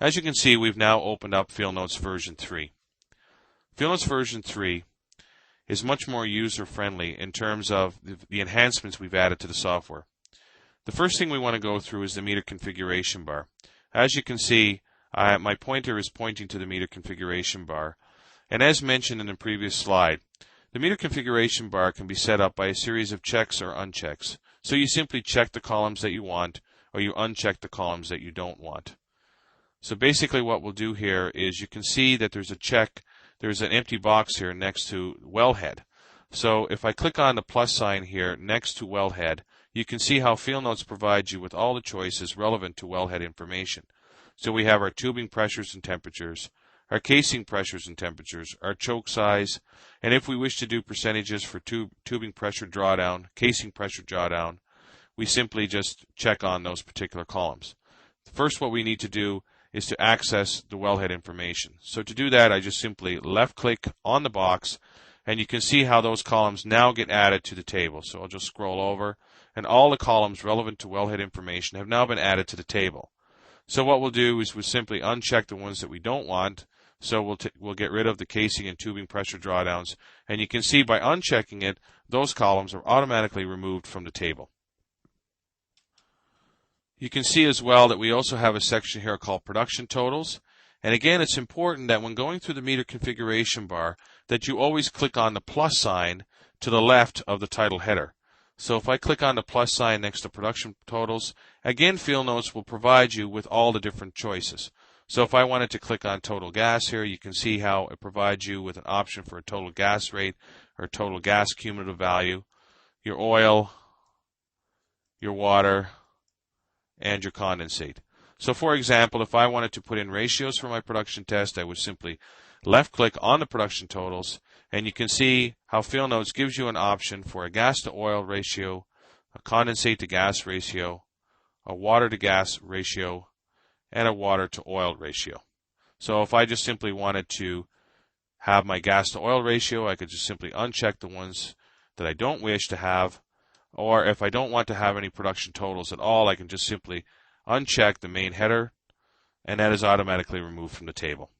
As you can see, we've now opened up Field Notes version 3. Field Notes version 3 is much more user-friendly in terms of the enhancements we've added to the software. The first thing we want to go through is the meter configuration bar. As you can see, my pointer is pointing to the meter configuration bar. And as mentioned in the previous slide, the meter configuration bar can be set up by a series of checks or unchecks. So you simply check the columns that you want, or you uncheck the columns that you don't want. So basically what we'll do here is you can see that there's a check, there's an empty box here next to wellhead. So if I click on the plus sign here next to wellhead, you can see how Field Notes provides you with all the choices relevant to wellhead information. So we have our tubing pressures and temperatures, our casing pressures and temperatures, our choke size, and if we wish to do percentages for tubing pressure drawdown, casing pressure drawdown, we simply just check on those particular columns. First, what we need to do is to access the wellhead information. So to do that, I just simply left click on the box, and you can see how those columns now get added to the table. So I'll just scroll over, and all the columns relevant to wellhead information have now been added to the table. So what we'll do is we'll simply uncheck the ones that we don't want. So we'll get rid of the casing and tubing pressure drawdowns, and you can see by unchecking it, those columns are automatically removed from the table. You can see as well that we also have a section here called production totals. And again, it's important that when going through the meter configuration bar that you always click on the plus sign to the left of the title header. So if I click on the plus sign next to production totals, again Field Notes will provide you with all the different choices. So if I wanted to click on total gas here, you can see how it provides you with an option for a total gas rate or total gas cumulative value, your oil, your water, and your condensate. So for example, if I wanted to put in ratios for my production test, I would simply left click on the production totals, and you can see how Field Notes gives you an option for a gas to oil ratio, a condensate to gas ratio, a water to gas ratio, and a water to oil ratio. So if I just simply wanted to have my gas to oil ratio, I could just simply uncheck the ones that I don't wish to have. Or if I don't want to have any production totals at all, I can just simply uncheck the main header, and that is automatically removed from the table.